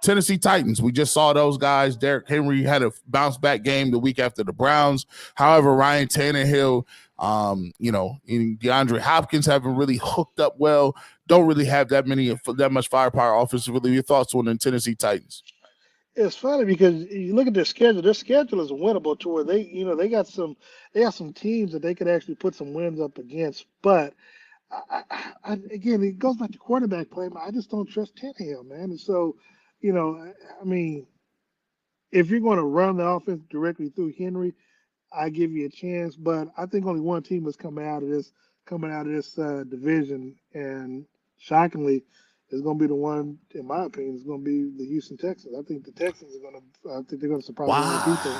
Tennessee Titans. We just saw those guys. Derrick Henry had a bounce back game the week after the Browns. However, Ryan Tannehill, and DeAndre Hopkins haven't really hooked up well. Don't really have that much firepower offensively. Your thoughts on the Tennessee Titans? It's funny because you look at their schedule. Their schedule is winnable to where they got some teams that they could actually put some wins up against. But again, it goes back to quarterback play. I just don't trust Tannehill, man. And so, if you're going to run the offense directly through Henry, I give you a chance. But I think only one team is coming out of this division, and shockingly, is going to be the one, in my opinion, is going to be the Houston Texans. I think the Texans are going to. I think they're going to surprise the people.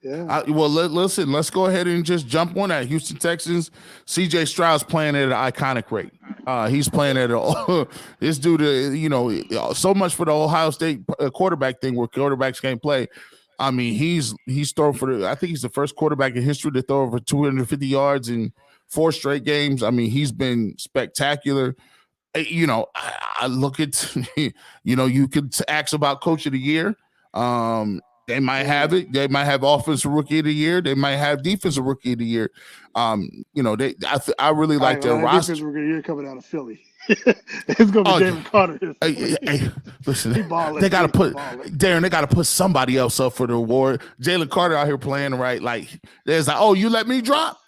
Yeah. Listen, let's go ahead and just jump on that. Houston Texans, C.J. Stroud's playing at an iconic rate. He's playing at this dude, so much for the Ohio State quarterback thing where quarterbacks can't play. I mean, he's thrown I think he's the first quarterback in history to throw over 250 yards in 4 straight games. I mean, he's been spectacular. I look at, you could ask about coach of the year. They might have it. They might have offensive rookie of the year. They might have defensive rookie of the year. I really like their roster. Defensive rookie of the year coming out of Philly. It's gonna be Jalen Carter. Listen, they got to put Darren. They got to put somebody else up for the award. Jalen Carter out here playing right. Like there's like, oh, you let me drop.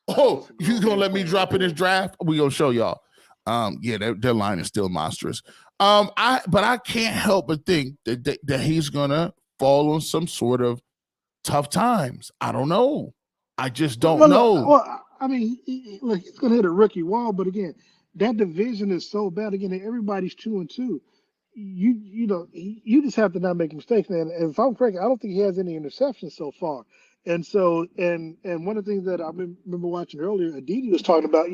Oh, you gonna let me drop in this draft? We gonna show y'all. Their line is still monstrous. But I can't help but think that he's gonna fall on some sort of tough times. I don't know. I just don't know. Well, I mean, look, he's gonna hit a rookie wall, but again, that division is so bad. Again, everybody's 2-2. You just have to not make mistakes, man. And if I'm correct, I don't think he has any interceptions so far. And so, and one of the things that I remember watching earlier, Aditi was talking about,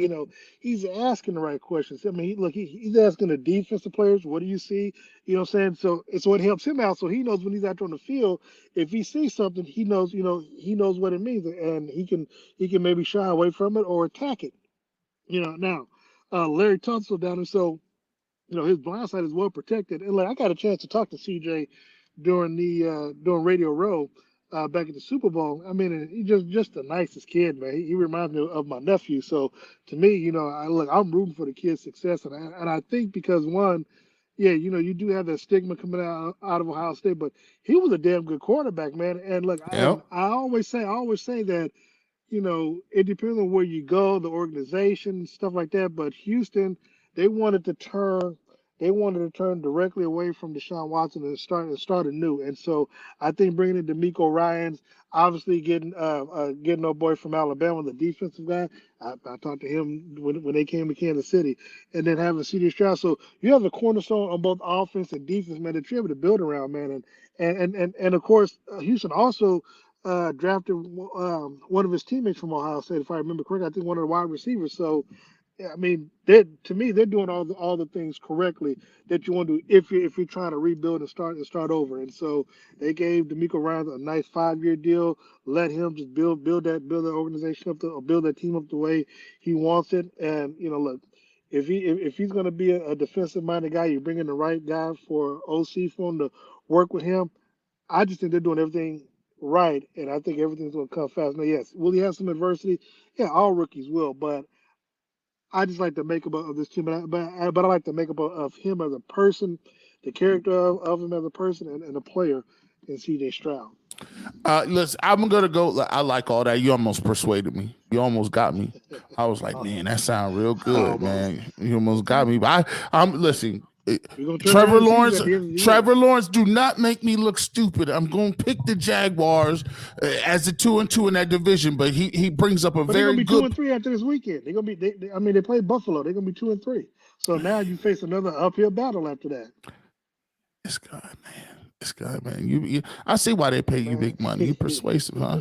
he's asking the right questions. I mean, he's asking the defensive players, what do you see? You know what I'm saying? So it helps him out. So he knows when he's out there on the field, if he sees something, he knows what it means, and he can maybe shy away from it or attack it. Now, Larry Tunsil down there, so his blind side is well protected. And I got a chance to talk to CJ during Radio Row back at the Super Bowl. I mean, he's just the nicest kid, man. He reminds me of my nephew. So to me, I'm rooting for the kid's success, and I think because one, you do have that stigma coming out of Ohio State, but he was a damn good quarterback, man. And look, Yep. I always say that. It depends on where you go, the organization, stuff like that. But Houston, they wanted to turn directly away from Deshaun Watson and start anew. And so I think bringing in D'Amico Ryans, obviously getting our boy from Alabama, the defensive guy. I talked to him when they came to Kansas City, and then having C.J. Stroud. So you have a cornerstone on both offense and defense, man, that you're able to build around, man. And of course, Houston also drafted one of his teammates from Ohio State, if I remember correctly. I think one of the wide receivers. So, I mean, they're doing all the things correctly that you want to do if you're trying to rebuild and start over. And so they gave D'Amico Ryans a nice 5-year deal. Let him just build that organization up or build that team up the way he wants it. And look, if he's going to be a defensive minded guy, you bring in the right guy for OC for him to work with him. I just think they're doing everything right, and I think everything's going to come fast. Now, yes, will he have some adversity? Yeah, all rookies will, but I just like the makeup of this team. But I like the makeup of him as a person, the character of him as a person, and a player in C.J. Stroud. Listen, I'm gonna go. I like all that. You almost persuaded me. You almost got me. I was like, man, that sounds real good, man. You almost got me. But I'm listen. Trevor Lawrence, do not make me look stupid. I'm going to pick the Jaguars as the 2-2 in that division, but he brings up a very good. They're going to be 2-3 after this weekend. They're going to be. They play Buffalo. They're going to be 2-3. So now you face another uphill battle after that. This guy, man. I see why they pay you big money. You persuasive, huh?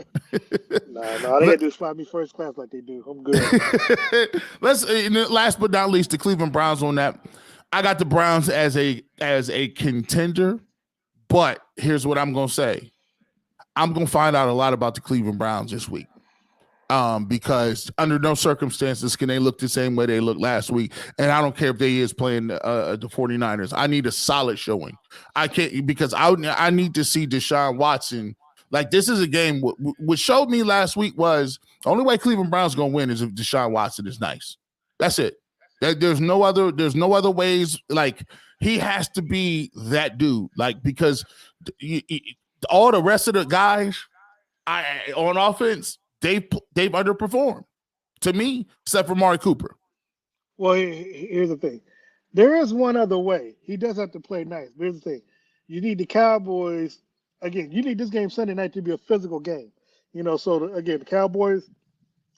No, they got to do spot me first class like they do. I'm good. Last but not least, the Cleveland Browns on that. I got the Browns as a contender, but here's what I'm going to say. I'm going to find out a lot about the Cleveland Browns this week. Because under no circumstances can they look the same way they looked last week. And I don't care if they is playing the 49ers. I need a solid showing. I can't, because I need to see Deshaun Watson. Like, this is a game. What showed me last week was the only way Cleveland Browns going to win is if Deshaun Watson is nice. That's it. There's no other ways. Like, he has to be that dude. Like, because all the rest of the guys on offense, they've underperformed to me, except for Amari Cooper. Well, here's the thing. There is one other way. He does have to play nice. But here's the thing. You need the Cowboys. Again, you need this game Sunday night to be a physical game. So, again, the Cowboys,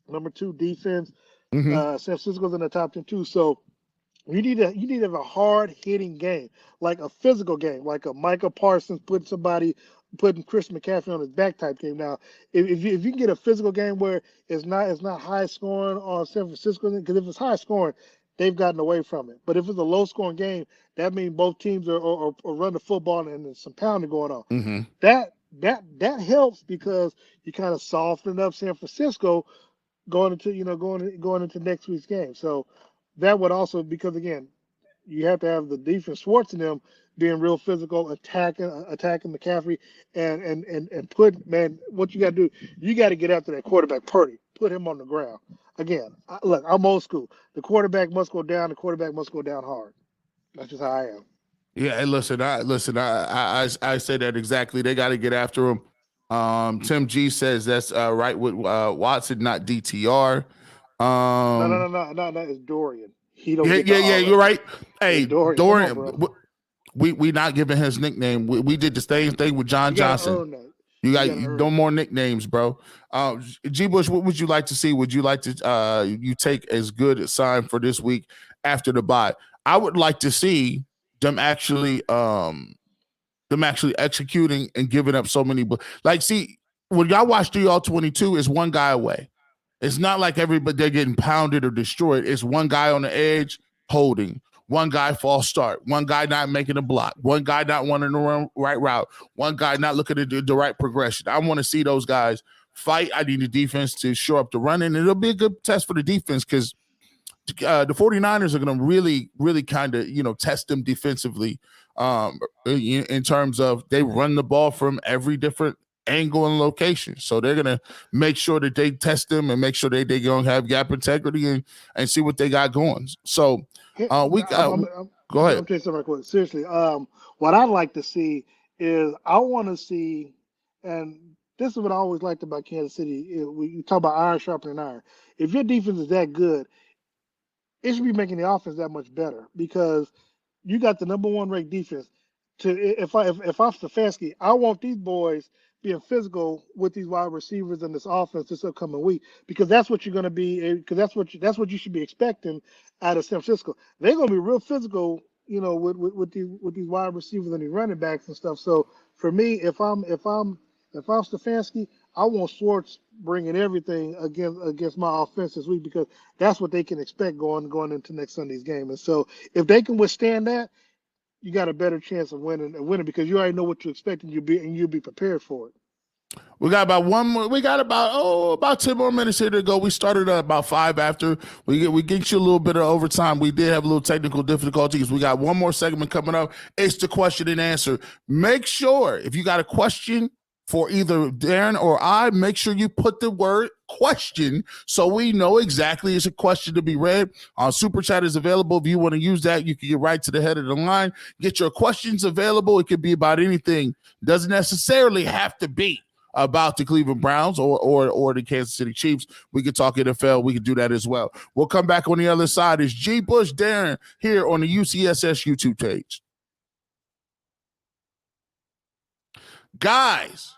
number 2 defense. San Francisco's in the top 10 too. So you need to have a hard hitting game, like a physical game, like a Micah Parsons putting Chris McCaffrey on his back type game. Now, if you can get a physical game where it's not high scoring on San Francisco, because if it's high scoring, they've gotten away from it. But if it's a low scoring game, that means both teams are running the football and there's some pounding going on. Mm-hmm. that helps because you kind of soften up San Francisco going into going into next week's game. So that would also, because again, you have to have the defense Schwartz and them being real physical, attacking McCaffrey, and put, man, what you got to do, you got to get after that quarterback Purdy, put him on the ground. Again, look, I'm old school. The quarterback must go down. The quarterback must go down hard. That's just how I am. Yeah, and I say that exactly. They got to get after him. Tim G says that's right with Watson, not DTR. No, no, Um, no, no, no, no. It's Dorian. He don't yeah, get the yeah, yeah. all. You're right. It's Hey, Dorian. Come on, Dorian, bro. we not giving his nickname. We did the same thing with John You got to Johnson. earn that. You You got got to no earn that. more nicknames, bro. G. Bush, what would you like to see? Would you like to you take as good a sign for this week after the bye? I would like to see them actually executing and giving up so many. Like, see, when y'all watch 3 all 22, is one guy away. It's not like everybody they're getting pounded or destroyed. It's one guy on the edge holding, one guy false start, one guy not making a block, one guy not wanting to run right route, one guy not looking at the right progression. I want to see those guys fight. I need the defense to show up the run, and it'll be a good test for the defense because the 49ers are going to really kind of, test them defensively in terms of they run the ball from every different angle and location. So they're going to make sure that they test them and make sure they're going to have gap integrity and see what they got going. So we go ahead. I'm telling you something right quick. Seriously, what I'd like to see is I want to see, and this is what I always liked about Kansas City. We talk about iron sharpening iron. If your defense is that good, it should be making the offense that much better because you got the number one ranked defense. If I'm Stefanski, I want these boys being physical with these wide receivers in this offense this upcoming week because that's what you're going to be. Because that's what you should be expecting out of San Francisco. They're going to be real physical, with these wide receivers and these running backs and stuff. So for me, if I'm Stefanski, I want Schwartz bringing everything against my offense this week because that's what they can expect going into next Sunday's game. And so if they can withstand that, you got a better chance of winning because you already know what to expect and you'll be prepared for it. We got about one more. We got about 10 more minutes here to go. We started at about 5 after. We get you a little bit of overtime. We did have a little technical difficulties. We got one more segment coming up. It's the question and answer. Make sure if you got a question for either Darren or I, make sure you put the word question so we know exactly it's a question to be read. Super Chat is available. If you want to use that, you can get right to the head of the line. Get your questions available. It could be about anything. Doesn't necessarily have to be about the Cleveland Browns or the Kansas City Chiefs. We could talk NFL. We could do that as well. We'll come back on the other side. It's G. Bush Darren here on the UCSS YouTube page. Guys,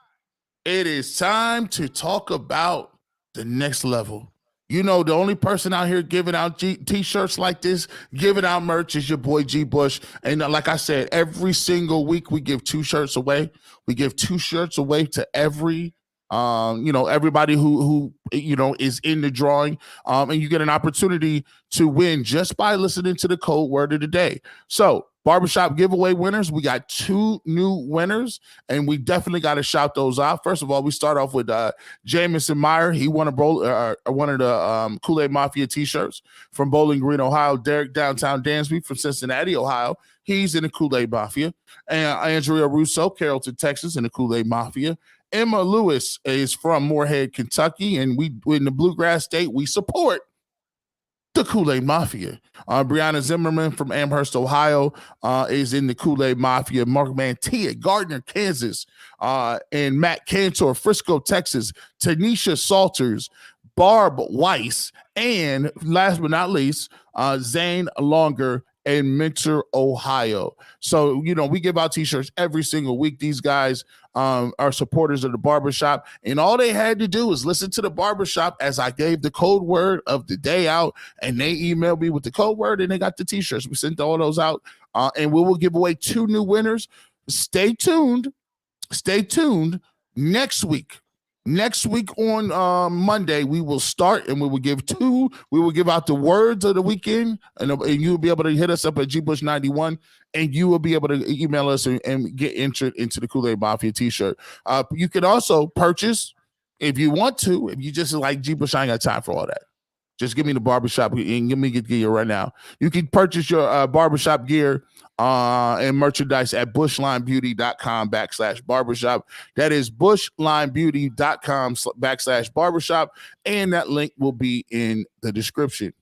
it is time to talk about the next level. The only person out here giving out T-shirts like this, giving out merch is your boy G. Bush. And like I said, every single week we give 2 shirts away. We give 2 shirts away to everybody who is in the drawing. And you get an opportunity to win just by listening to the code word of the day. So barbershop giveaway winners. We got 2 new winners, and we definitely got to shout those out. First of all, we start off with Jamison Meyer. He won one of the Kool-Aid Mafia T-shirts from Bowling Green, Ohio. Derek Downtown Dansby from Cincinnati, Ohio. He's in the Kool-Aid Mafia. And Andrea Russo, Carrollton, Texas, in the Kool-Aid Mafia. Emma Lewis is from Moorhead, Kentucky, and we in the Bluegrass State. We support the Kool-Aid Mafia. Brianna Zimmerman from Amherst, Ohio, is in the Kool-Aid Mafia. Mark Mantia, Gardner, Kansas, and Matt Cantor, Frisco, Texas. Tanisha Salters, Barb Weiss, and last but not least, Zane Longer in Mentor, Ohio. So, we give out T-shirts every single week. These guys are supporters of the barbershop, and all they had to do is listen to the barbershop as I gave the code word of the day out, and they emailed me with the code word, and they got the T-shirts. We sent all those out, and we will give away 2 new winners. Stay tuned next week. Next week on Monday, we will start and we will give two. We will give out the words of the weekend, and you'll be able to hit us up at gbush91, and you will be able to email us and get entered into the Kool-Aid Mafia t-shirt. You can also purchase if you want to. If you just like G Bush, I ain't got time for all that. Just give me the barbershop and give me the gear right now. You can purchase your barbershop gear and merchandise at bushlinebeauty.com/barbershop. That is bushlinebeauty.com/barbershop. And that link will be in the description.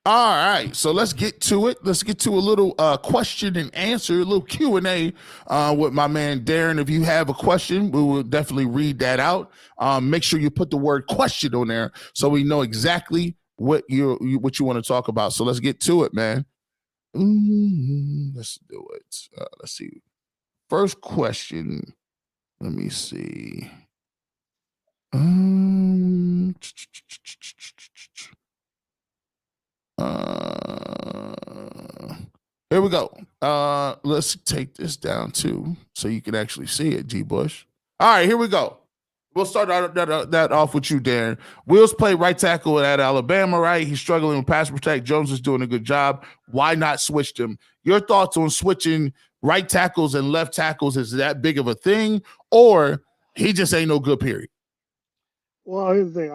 All right, so let's get to it. Let's get to a little question and answer, a little Q&A with my man Darren. If you have a question, we will definitely read that out. Make sure you put the word question on there so we know exactly what you want to talk about. So let's get to it, man. Let's do it. Let's see. First question. Let me see. Here we go. Let's take this down too, so you can actually see it, G. Bush. All right, here we go. We'll start that off with you, Darren. Wills played right tackle at Alabama, right? He's struggling with pass protect. Jones is doing a good job. Why not switch them? Your thoughts on switching right tackles and left tackles? Is that big of a thing, or he just ain't no good? Period. Well, here's the thing.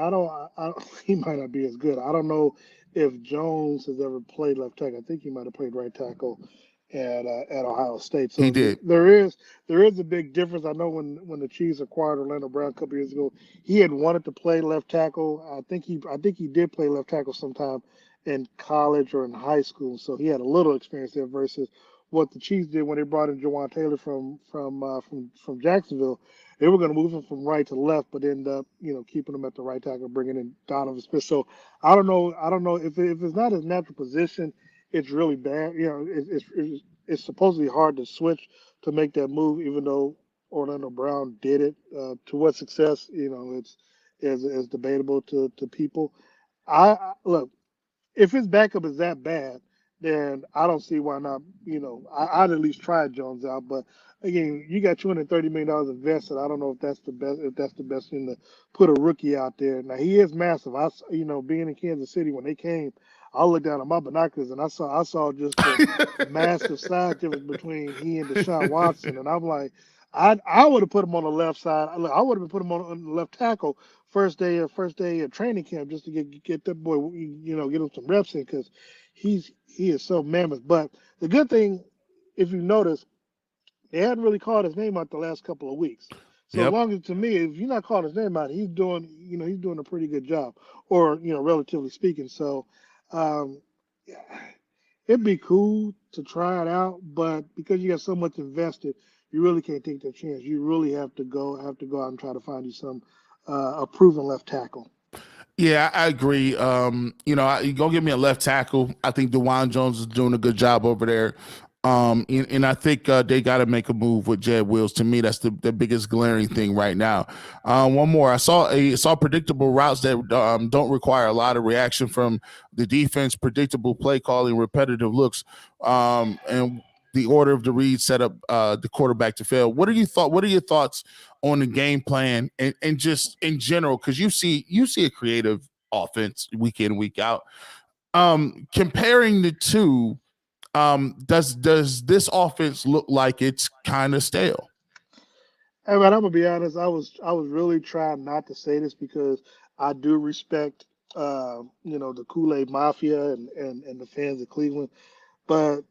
He might not be as good. I don't know if Jones has ever played left tackle. I think he might have played right tackle at Ohio State. He So did. there is a big difference. I know when the Chiefs acquired Orlando Brown a couple years ago, he had wanted to play left tackle. I think he did play left tackle sometime in college or in high school. So he had a little experience there versus what the Chiefs did when they brought in Jawan Taylor from Jacksonville. They were going to move him from right to left, but end up, keeping him at the right tackle, bringing in Donovan Smith. So I don't know. I don't know if it's not his natural position, it's really bad. It's supposed to be hard to switch to make that move, even though Orlando Brown did it. To what success, it's is debatable to people. Look, if his backup is that bad, then I don't see why not. I'd at least try Jones out. But again, you got $230 million invested. I don't know if that's the best. If that's the best thing to put a rookie out there. Now he is massive. Being in Kansas City when they came, I looked down at my binoculars and I saw just the massive size difference between he and Deshaun Watson, and I'm like. I would have put him on the left side. Look, I would have put him on the left tackle first day of training camp just to get that boy, get him some reps in because he is so mammoth. But the good thing, if you notice, they hadn't really called his name out the last couple of weeks. So as Yep. long as to me, if you're not calling his name out, he's doing a pretty good job, or relatively speaking. So um, it'd be cool to try it out, but because you got so much invested, you really can't take that chance. You really have to go out and try to find you some a proven left tackle. Yeah, I agree. You go give me a left tackle. I think DeJuan Jones is doing a good job over there. And I think they got to make a move with Jed Wills. To me, that's the biggest glaring thing right now. One more, I saw predictable routes that don't require a lot of reaction from the defense, predictable play calling, repetitive looks, and the order of the read set up the quarterback to fail. What are your thoughts on the game plan and just in general? Because you see a creative offense week in, week out. Comparing the two, does this offense look like it's kind of stale? Hey man, I'm gonna be honest. I was really trying not to say this because I do respect the Kool Aid Mafia and the fans of Cleveland, but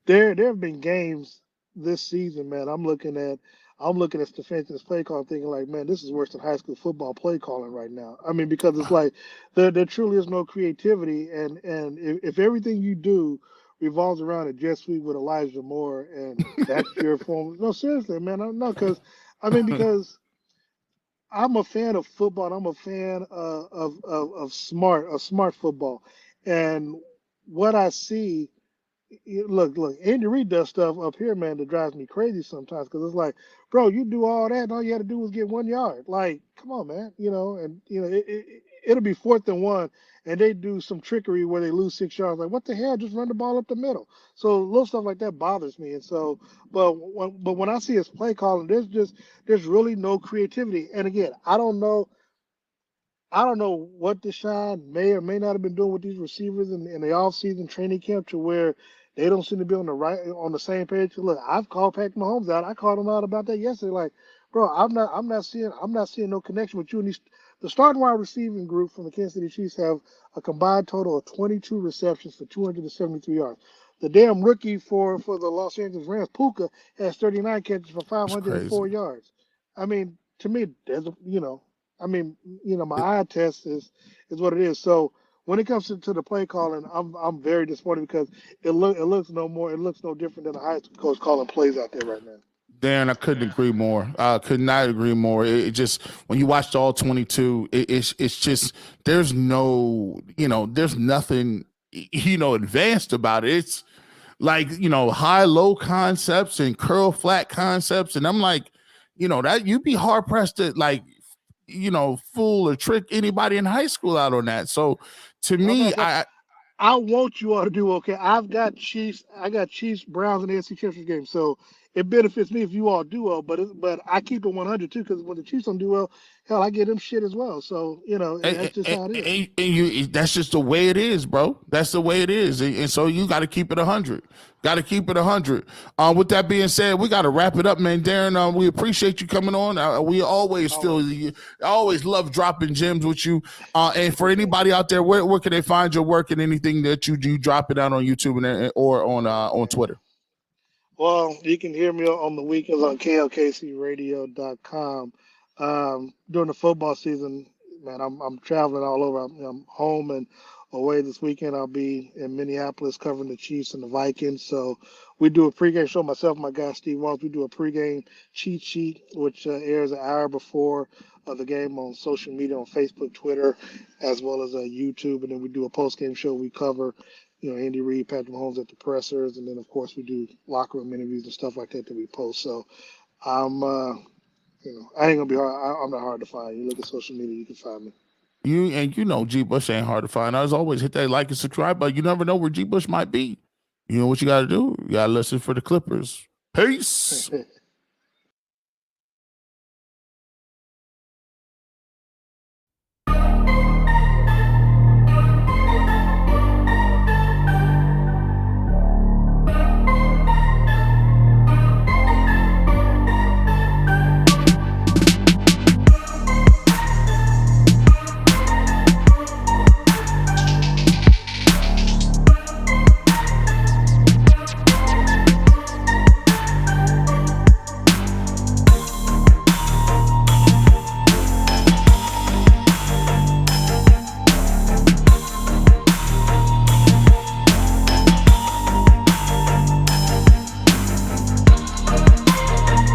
there have been games this season, man. I'm looking at Stefanski's play call, thinking like, man, this is worse than high school football play calling right now. I mean, because it's like there truly is no creativity, and if everything you do revolves around a jet sweep with Elijah Moore, and that's your form. No, seriously, man, no, because I mean, because I'm a fan of football. And I'm a fan of smart football, and what I see look, Andy Reid does stuff up here, man, that drives me crazy sometimes because it's like, bro, you do all that, and all you had to do was get 1 yard. Like, come on, man, and it'll be 4th and 1, and they do some trickery where they lose 6 yards. Like, what the hell? Just run the ball up the middle. So little stuff like that bothers me. And so, but when I see his play calling, there's really no creativity. And again, I don't know what Deshaun may or may not have been doing with these receivers in the offseason training camp to where they don't seem to be on the same page. Look, I've called Patrick Mahomes out. I called him out about that yesterday. Like, bro, I'm not seeing no connection with you and these. The starting wide receiving group from the Kansas City Chiefs have a combined total of 22 receptions for 273 yards. The damn rookie for the Los Angeles Rams, Puka, has 39 catches for It's 504 crazy. yards. I mean, to me, I mean, my eye test is what it is. So when it comes to the play calling, I'm very disappointed because it looks no different than a high school coach calling plays out there right now. Dan, I couldn't agree more. I could not agree more. It just when you watched all 22, it's just there's no there's nothing advanced about it. It's like high low concepts and curl flat concepts, and I'm like, that you'd be hard pressed to like fool or trick anybody in high school out on that. So to Well, me, matter of fact, I want you all to do okay. I got Chiefs, Browns, and the AFC Championship game. So it benefits me if you all do well. But I keep it 100 too because when the Chiefs don't do well, hell, I get them shit as well. So that's just how it is. and you that's just the way it is, bro. That's the way it is, and so you got to keep it 100. Got to keep it 100. With that being said, we got to wrap it up, man. Darren, we appreciate you coming on. We always Always. I always love dropping gems with you. And for anybody out there, where can they find your work and anything that you do? Drop it out on YouTube or on Twitter. Well, you can hear me on the weekends on klkcradio.com. During the football season, man, I'm traveling all over. I'm home and away this weekend. I'll be in Minneapolis covering the Chiefs and the Vikings. So we do a pregame show. Myself, and my guy Steve Walsh. We do a pregame cheat sheet, which airs an hour before the game on social media, on Facebook, Twitter, as well as YouTube. And then we do a postgame show. We cover Andy Reid, Patrick Mahomes at the pressers, and then of course we do locker room interviews and stuff like that we post. So I'm, I ain't gonna be hard. I'm not hard to find. You look at social media, you can find me. G Bush ain't hard to find. As always, hit that like and subscribe button. You never know where G Bush might be. You know what you got to do? You got to listen for the Clippers. Peace.